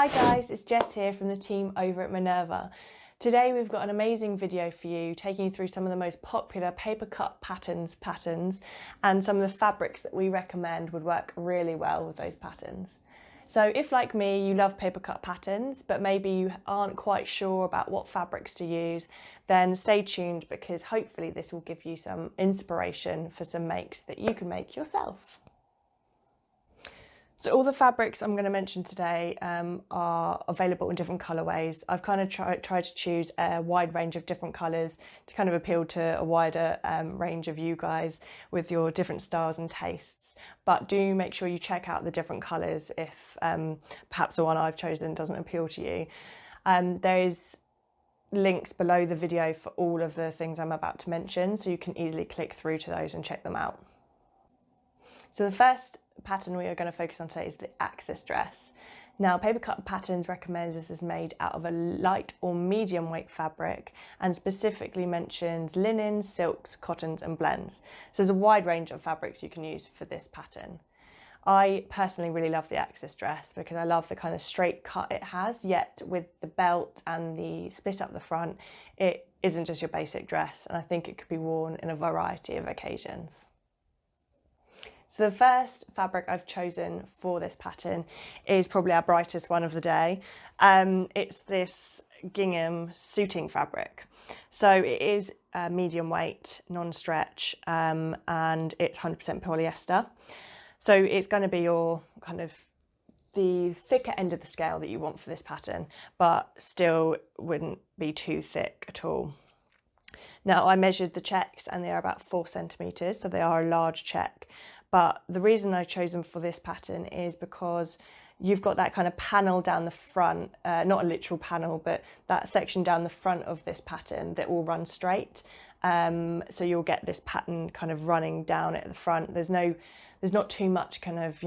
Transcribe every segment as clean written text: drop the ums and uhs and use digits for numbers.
Hi guys, it's Jess here from the team over at Minerva. Today we've got an amazing video for you, taking you through some of the most popular paper cut patterns and some of the fabrics that we recommend would work really well with those patterns. So if, like me, you love paper cut patterns, but maybe you aren't quite sure about what fabrics to use, then stay tuned because hopefully this will give you some inspiration for some makes that you can make yourself. So all the fabrics I'm going to mention today are available in different colourways. I've kind of tried to choose a wide range of different colours to kind of appeal to a wider range of you guys with your different styles and tastes. But do make sure you check out the different colours if perhaps the one I've chosen doesn't appeal to you. There is links below the video for all of the things I'm about to mention, so you can easily click through to those and check them out. So the first pattern we are going to focus on today is the Axis dress. Now, Papercut Patterns recommends this is made out of a light or medium weight fabric and specifically mentions linens, silks, cottons and blends. So there's a wide range of fabrics you can use for this pattern. I personally really love the Axis dress because I love the kind of straight cut it has, yet with the belt and the split up the front, it isn't just your basic dress, and I think it could be worn in a variety of occasions. So the first fabric I've chosen for this pattern is probably our brightest one of the day. It's this gingham suiting fabric. So it is medium weight, non-stretch, and it's 100% polyester. So it's going to be your kind of the thicker end of the scale that you want for this pattern, but still wouldn't be too thick at all. Now, I measured the checks and they are about 4 centimetres, so they are a large check. But the reason I chose them for this pattern is because you've got that kind of panel down the front, not a literal panel, but that section down the front of this pattern that will run straight. So you'll get this pattern kind of running down at the front. There's not too much kind of,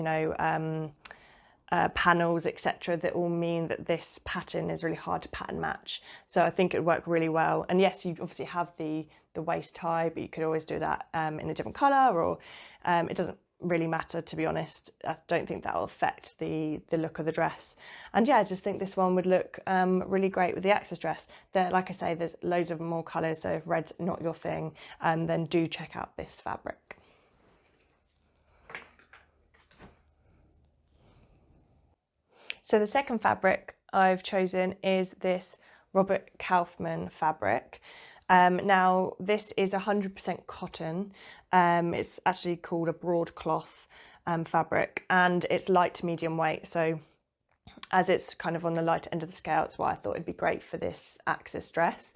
panels, etc., that all mean that this pattern is really hard to pattern match. So I think it would work really well. And yes, you obviously have the waist tie, but you could always do that in a different colour, or it doesn't really matter, to be honest. I don't think that will affect the look of the dress. And yeah, I just think this one would look really great with the Axis dress. Like I say, there's loads of more colours, so if red's not your thing, then do check out this fabric. So the second fabric I've chosen is this Robert Kaufman fabric. Now this is 100% cotton. It's actually called a broadcloth fabric, and it's light to medium weight. So as it's kind of on the lighter end of the scale, that's why I thought it'd be great for this Axis dress.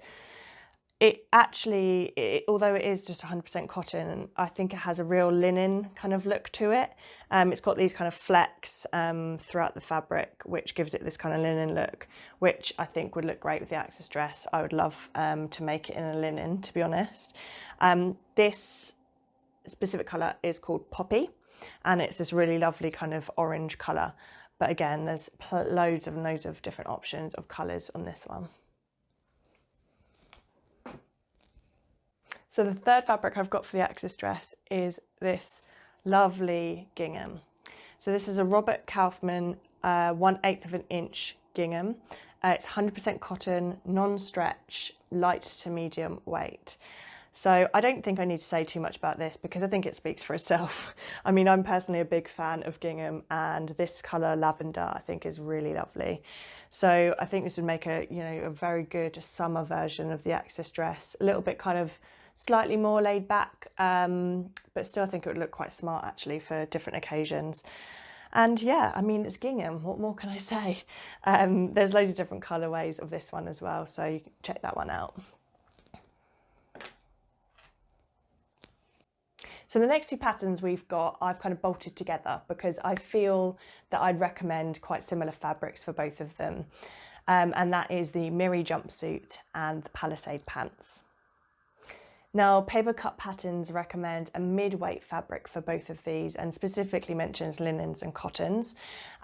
It actually, although it is just 100% cotton, I think it has a real linen kind of look to it. It's got these kind of flecks throughout the fabric, which gives it this kind of linen look, which I think would look great with the Axis dress. I would love to make it in a linen, to be honest. This specific colour is called Poppy, and it's this really lovely kind of orange colour. But again, there's loads of different options of colours on this one. So the third fabric I've got for the Axis dress is this lovely gingham. So this is a Robert Kaufman 1/8 of an inch gingham. It's 100% cotton, non-stretch, light to medium weight. So I don't think I need to say too much about this because I think it speaks for itself. I mean, I'm personally a big fan of gingham, and this colour lavender I think is really lovely. So I think this would make a very good summer version of the Axis dress, a little bit kind of slightly more laid back, but still I think it would look quite smart actually for different occasions. And yeah, I mean, it's gingham, what more can I say? There's loads of different colourways of this one as well, so you can check that one out. So the next two patterns we've got, I've kind of bolted together because I feel that I'd recommend quite similar fabrics for both of them. And that is the Miri jumpsuit and the Palisade pants. Now, Papercut Patterns recommend a mid-weight fabric for both of these and specifically mentions linens and cottons.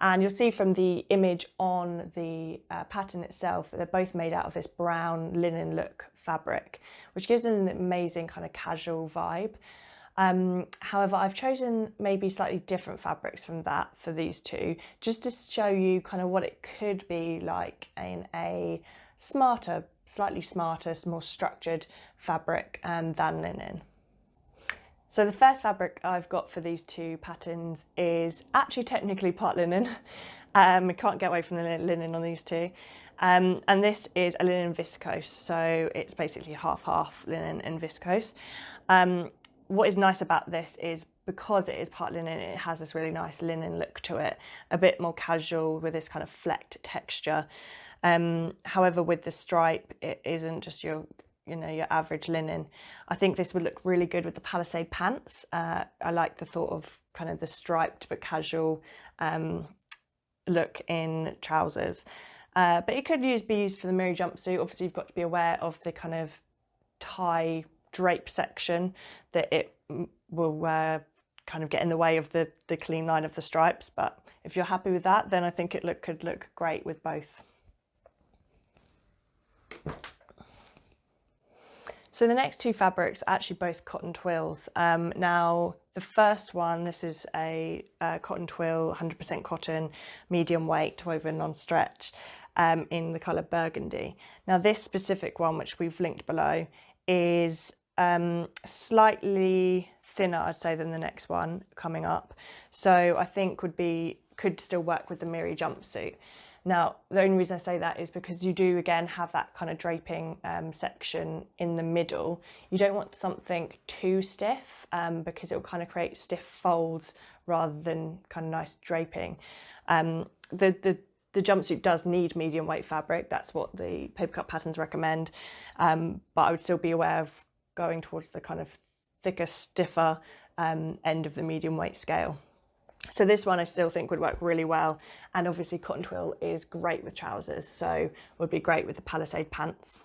And you'll see from the image on the pattern itself, they're both made out of this brown linen look fabric, which gives them an amazing kind of casual vibe. However, I've chosen maybe slightly different fabrics from that for these two, just to show you kind of what it could be like in a smarter, slightly smarter, more structured fabric than linen. So the first fabric I've got for these two patterns is actually technically part linen. I can't get away from the linen on these two. And this is a linen viscose, so it's basically half linen and viscose. What is nice about this is because it is part linen, it has this really nice linen look to it, a bit more casual with this kind of flecked texture. However, with the stripe, it isn't just your average linen. I think this would look really good with the palisade pants. I like the thought of kind of the striped but casual look in trousers. But it could be used for the Miri jumpsuit. Obviously, you've got to be aware of the kind of tie drape section that it will kind of get in the way of the clean line of the stripes. But if you're happy with that, then I think it could look great with both. So the next two fabrics are actually both cotton twills. Now the first one, this is a cotton twill, 100% cotton, medium weight, woven non-stretch, in the colour burgundy. Now this specific one, which we've linked below, is slightly thinner, I'd say, than the next one coming up. So I think could still work with the Miri jumpsuit. Now, the only reason I say that is because you do, again, have that kind of draping section in the middle. You don't want something too stiff because it will kind of create stiff folds rather than kind of nice draping. The jumpsuit does need medium weight fabric. That's what the Papercut patterns recommend. But I would still be aware of going towards the kind of thicker, stiffer end of the medium weight scale. So this one I still think would work really well, and obviously cotton twill is great with trousers, so would be great with the palisade pants.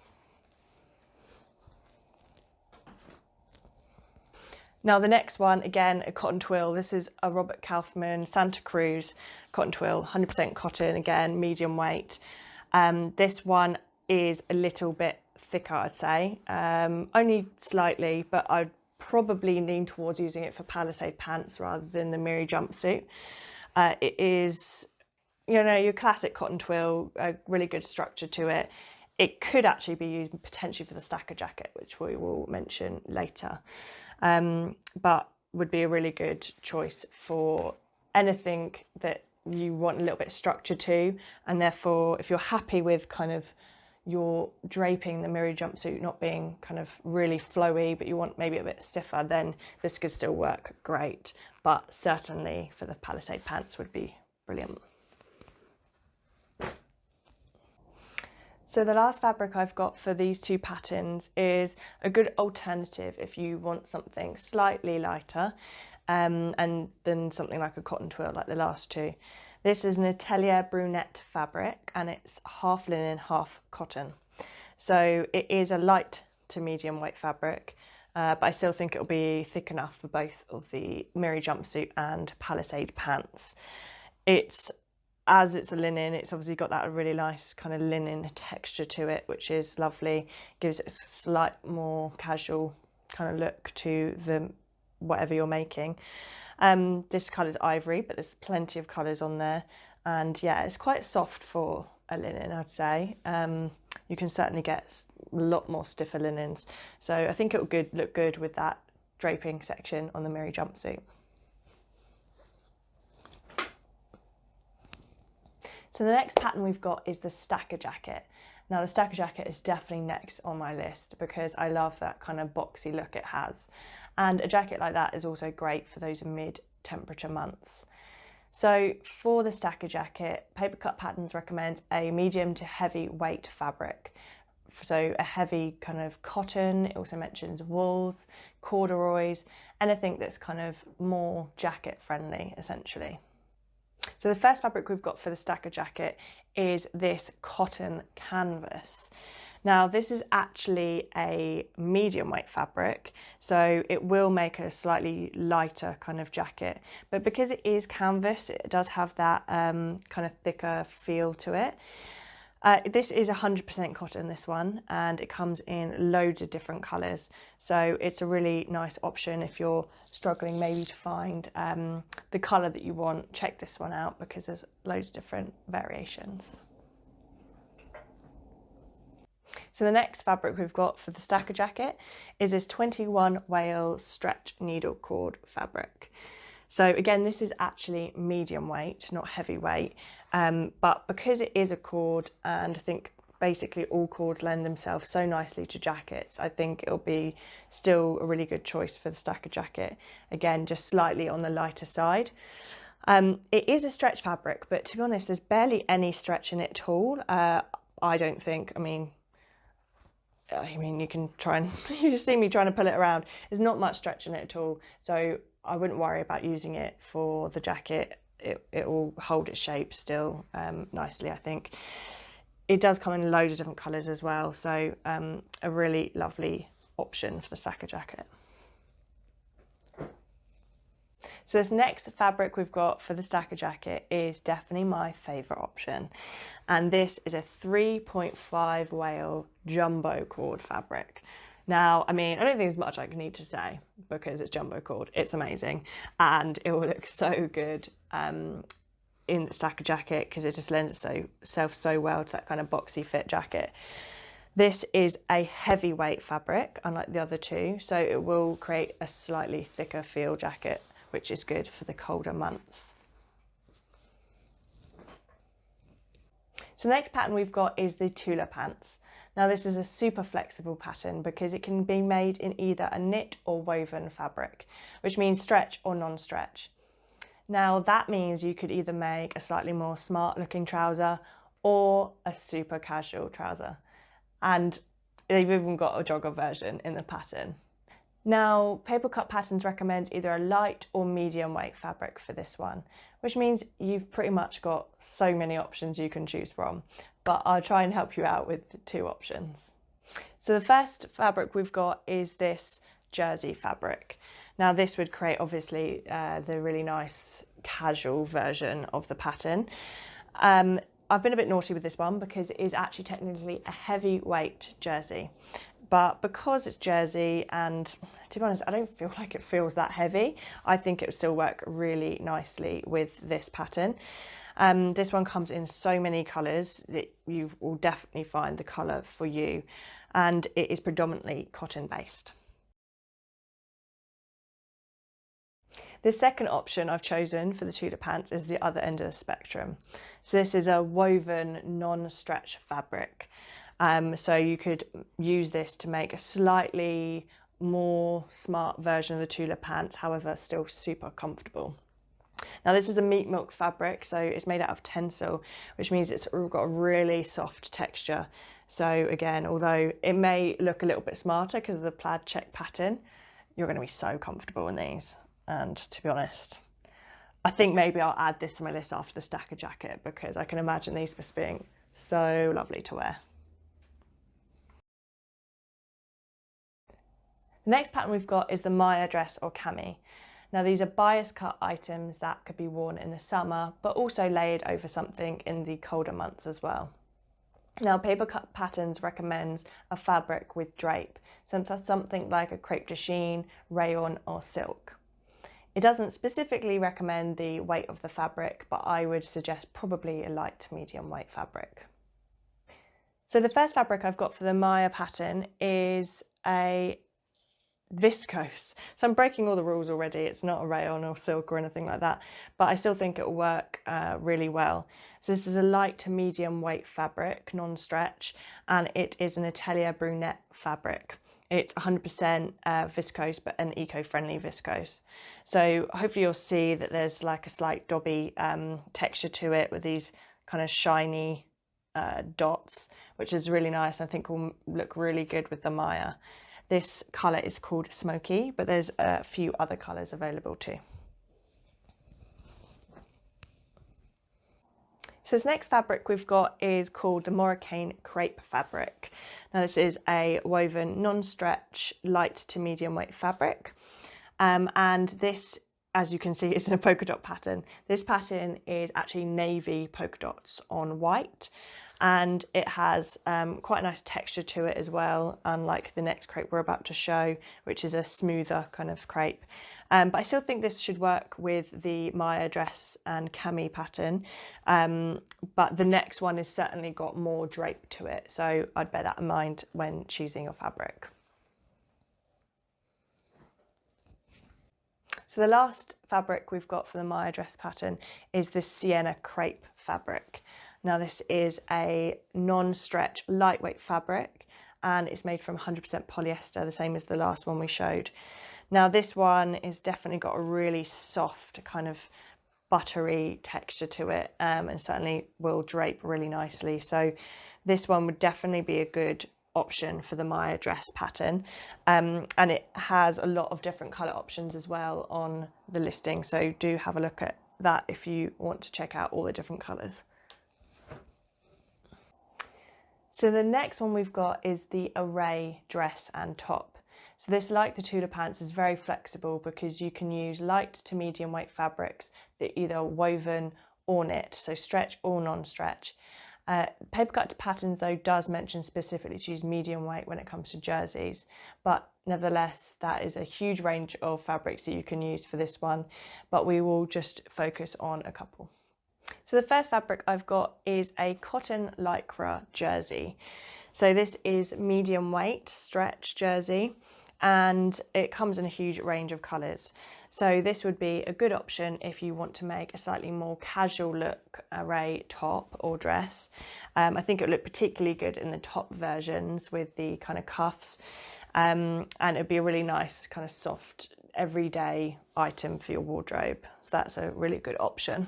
Now the next one, again, a cotton twill. This is a Robert Kaufman Santa Cruz cotton twill, 100% cotton, again, medium weight. This one is a little bit thicker, I'd say, only slightly, but I'd probably lean towards using it for palisade pants rather than the Miri jumpsuit. It is, your classic cotton twill, a really good structure to it. It could actually be used potentially for the stacker jacket, which we will mention later, but would be a really good choice for anything that you want a little bit of structure to. And therefore, if you're happy with kind of your draping, the Miri jumpsuit not being kind of really flowy, but you want maybe a bit stiffer, then this could still work great. But certainly for the palisade pants would be brilliant. So the last fabric I've got for these two patterns is a good alternative if you want something slightly lighter and then something like a cotton twill like the last two. This is an Atelier brunette fabric, and it's half linen, half cotton. So it is a light to medium weight fabric, but I still think it'll be thick enough for both of the Miri jumpsuit and palisade pants. As it's a linen, it's obviously got that really nice kind of linen texture to it, which is lovely. Gives it a slight more casual kind of look to whatever you're making. This colour is ivory, but there's plenty of colours on there, and yeah, it's quite soft for a linen, I'd say. You can certainly get a lot more stiffer linens, so I think it will look good with that draping section on the Miri jumpsuit. So the next pattern we've got is the stacker jacket. Now the stacker jacket is definitely next on my list because I love that kind of boxy look it has. And a jacket like that is also great for those mid-temperature months. So for the stacker jacket, Papercut Patterns recommends a medium to heavy weight fabric. So a heavy kind of cotton, it also mentions wools, corduroys, anything that's kind of more jacket friendly essentially. So the first fabric we've got for the stacker jacket is this cotton canvas. Now this is actually a medium weight fabric, so it will make a slightly lighter kind of jacket, but because it is canvas, it does have that kind of thicker feel to it. This is 100% cotton, this one, and it comes in loads of different colours. So it's a really nice option if you're struggling maybe to find the colour that you want. Check this one out because there's loads of different variations. So the next fabric we've got for the stacker jacket is this 21 Wales stretch needle cord fabric. So again, this is actually medium weight, not heavy weight, but because it is a cord, and I think basically all cords lend themselves so nicely to jackets, I think it'll be still a really good choice for the stacker jacket. Again, just slightly on the lighter side. It is a stretch fabric, but to be honest, there's barely any stretch in it at all. I don't think, I mean, you can try and, you just see me trying to pull it around. There's not much stretch in it at all. So I wouldn't worry about using it for the jacket. It will hold its shape still nicely, I think. It does come in loads of different colours as well. So a really lovely option for the stacker jacket. So this next fabric we've got for the stacker jacket is definitely my favourite option. And this is a 3.5 Wale jumbo cord fabric. Now, I mean, I don't think there's much I need to say because it's jumbo cord. It's amazing and it will look so good in the stacker jacket because it just lends itself so well to that kind of boxy fit jacket. This is a heavyweight fabric, unlike the other two, so it will create a slightly thicker feel jacket, which is good for the colder months. So the next pattern we've got is the Tula Pants. Now this is a super flexible pattern because it can be made in either a knit or woven fabric, which means stretch or non-stretch. Now that means you could either make a slightly more smart looking trouser or a super casual trouser. And they've even got a jogger version in the pattern. Now, Papercut Patterns recommend either a light or medium weight fabric for this one, which means you've pretty much got so many options you can choose from, but I'll try and help you out with 2 options. So the first fabric we've got is this jersey fabric. Now this would create obviously the really nice casual version of the pattern. I've been a bit naughty with this one because it is actually technically a heavyweight jersey. But because it's jersey, and to be honest, I don't feel like it feels that heavy, I think it would still work really nicely with this pattern. This one comes in so many colours that you will definitely find the colour for you, and it is predominantly cotton based. The second option I've chosen for the Tula Pants is the other end of the spectrum. So this is a woven non-stretch fabric. So you could use this to make a slightly more smart version of the Tula Pants, however still super comfortable. Now this is a meat milk fabric, so it's made out of tencel, which means it's got a really soft texture. So again, although it may look a little bit smarter because of the plaid check pattern, you're going to be so comfortable in these. And to be honest, I think maybe I'll add this to my list after the stacker jacket because I can imagine these just being so lovely to wear. The next pattern we've got is the Maya dress or Cami. Now these are bias cut items that could be worn in the summer, but also layered over something in the colder months as well. Now Papercut Patterns recommends a fabric with drape, so that's something like a crepe de chine, rayon or silk. It doesn't specifically recommend the weight of the fabric, but I would suggest probably a light to medium weight fabric. So the first fabric I've got for the Maya pattern is a viscose. So I'm breaking all the rules already. It's not a rayon or silk or anything like that, but I still think it will work really well. So this is a light to medium weight fabric, non-stretch, and it is an Atelier brunette fabric. It's 100% viscose, but an eco-friendly viscose. So hopefully you'll see that there's like a slight dobby texture to it with these kind of shiny dots, which is really nice. I think will look really good with the Maya. This colour is called Smoky, but there's a few other colours available too. So this next fabric we've got is called the Moroccan crepe fabric. Now this is a woven non-stretch light to medium weight fabric. And this, as you can see, is in a polka dot pattern. This pattern is actually navy polka dots on white. and it has quite a nice texture to it as well, unlike the next crepe we're about to show, which is a smoother kind of crepe. But I still think this should work with the Maya dress and Cami pattern, but the next one has certainly got more drape to it, so I'd bear that in mind when choosing your fabric. So the last fabric we've got for the Maya dress pattern is this sienna crepe fabric. Now this is a non-stretch lightweight fabric, and it's made from 100% polyester, the same as the last one we showed. Now this one is definitely got a really soft kind of buttery texture to it, and certainly will drape really nicely. So this one would definitely be a good option for the Maya dress pattern, and it has a lot of different colour options as well on the listing, so do have a look at that if you want to check out all the different colours. So the next one we've got is the Array dress and top. So this, like the Tula Pants, is very flexible because you can use light to medium weight fabrics that are either woven or knit, so stretch or non-stretch. Papercut Patterns though does mention specifically to use medium weight when it comes to jerseys, but nevertheless that is a huge range of fabrics that you can use for this one, but we will just focus on a couple. So the first fabric I've got is a cotton lycra jersey. So this is medium weight stretch jersey, and it comes in a huge range of colours. So this would be a good option if you want to make a slightly more casual look array top or dress. I think it would look particularly good in the top versions with the kind of cuffs, and it'd be a really nice kind of soft everyday item for your wardrobe. So that's a really good option.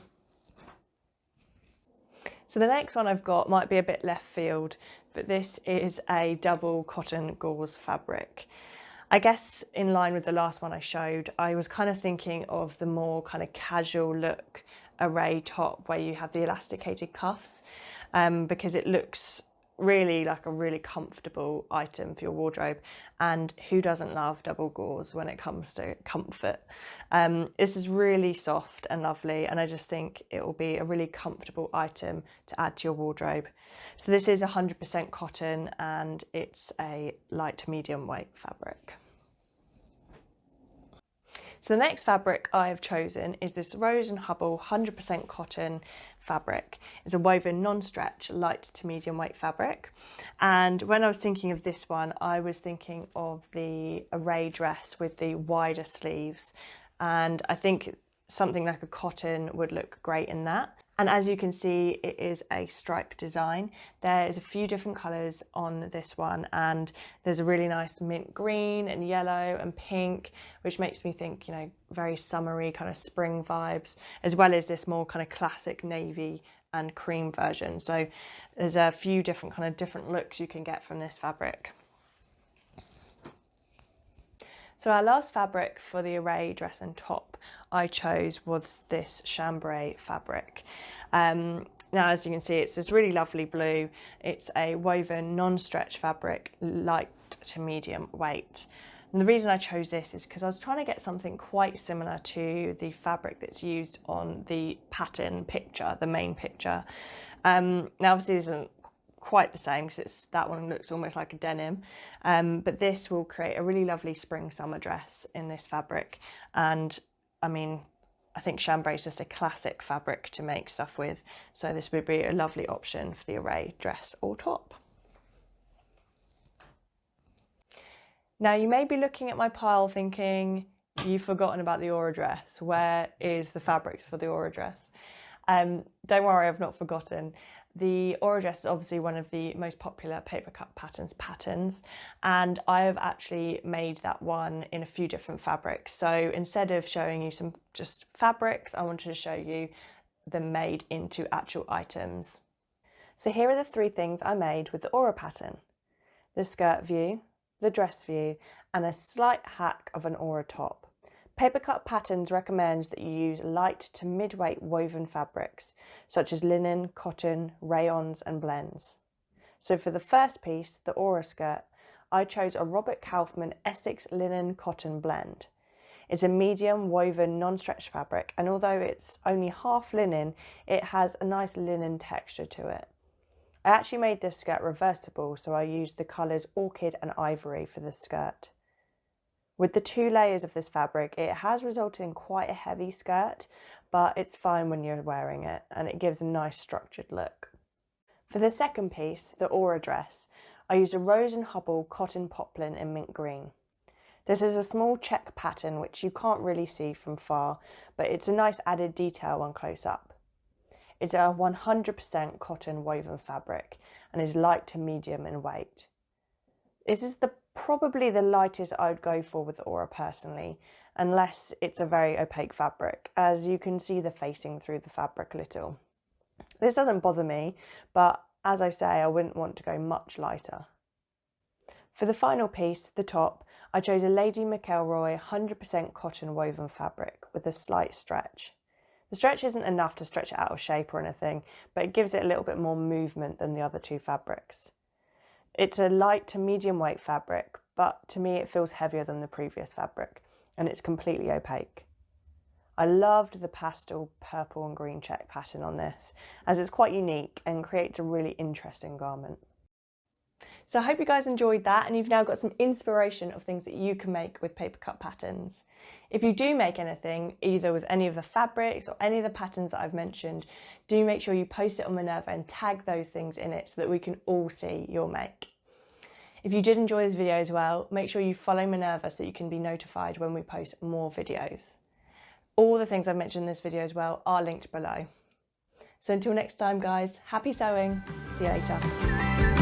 So the next one I've got might be a bit left field, but this is a double cotton gauze fabric. I guess in line with the last one I showed, I was kind of thinking of the more kind of casual look array top where you have the elasticated cuffs, because it looks really like a really comfortable item for your wardrobe, and who doesn't love double gauze when it comes to comfort. This is really soft and lovely, and I just think it will be a really comfortable item to add to your wardrobe. So this is 100% cotton, and it's a light to medium weight fabric. So the next fabric I have chosen is this Rose and Hubble 100% cotton fabric. It's a woven non-stretch light to medium weight fabric, and when I was thinking of this one I was thinking of the Array dress with the wider sleeves, and I think something like a cotton would look great in that. And as you can see, it is a stripe design. There's a few different colours on this one, and there's a really nice mint green and yellow and pink, which makes me think, you know, very summery kind of spring vibes, as well as this more kind of classic navy and cream version. So there's a few different looks you can get from this fabric. So our last fabric for the Array dress and top I chose was this chambray fabric. Now, as you can see, it's this really lovely blue. It's a woven non-stretch fabric, light to medium weight. And the reason I chose this is because I was trying to get something quite similar to the fabric that's used on the pattern picture, the main picture. Now, obviously, this isn't quite the same because that one looks almost like a denim, but this will create a really lovely spring summer dress in this fabric. And I mean, I think chambray is just a classic fabric to make stuff with, so this would be a lovely option for the Array dress or top. Now you may be looking at my pile thinking, you've forgotten about the Aura dress. Where is the fabrics for the Aura dress? Don't worry, I've not forgotten. The Aura dress is obviously one of the most popular Papercut patterns, and I have actually made that one in a few different fabrics. So instead of showing you some just fabrics, I wanted to show you them made into actual items. So here are the three things I made with the Aura pattern: the skirt view, the dress view, and a slight hack of an Aura top. Papercut Patterns recommends that you use light to mid-weight woven fabrics, such as linen, cotton, rayons and blends. So for the first piece, the Aura skirt, I chose a Robert Kaufman Essex linen cotton blend. It's a medium woven non-stretch fabric, and although it's only half linen, it has a nice linen texture to it. I actually made this skirt reversible, so I used the colours Orchid and Ivory for the skirt. With the 2 layers of this fabric, it has resulted in quite a heavy skirt, but it's fine when you're wearing it and it gives a nice structured look. For the second piece, the Aura dress, I used a Rose and Hubble cotton poplin in mint green. This is a small check pattern which you can't really see from far, but it's a nice added detail on close up. It's a 100% cotton woven fabric and is light to medium in weight. This is probably the lightest I would go for with Aura personally, unless it's a very opaque fabric, as you can see the facing through the fabric a little. This doesn't bother me, but as I say, I wouldn't want to go much lighter. For the final piece, the top, I chose a Lady McElroy 100% cotton woven fabric with a slight stretch. The stretch isn't enough to stretch it out of shape or anything, but it gives it a little bit more movement than the other 2 fabrics. It's a light to medium weight fabric, but to me it feels heavier than the previous fabric, and it's completely opaque. I loved the pastel purple and green check pattern on this, as it's quite unique and creates a really interesting garment. So I hope you guys enjoyed that and you've now got some inspiration of things that you can make with paper cut patterns. If you do make anything, either with any of the fabrics or any of the patterns that I've mentioned, do make sure you post it on Minerva and tag those things in it so that we can all see your make. If you did enjoy this video as well, make sure you follow Minerva so you can be notified when we post more videos. All the things I've mentioned in this video as well are linked below. So until next time guys, happy sewing, see you later.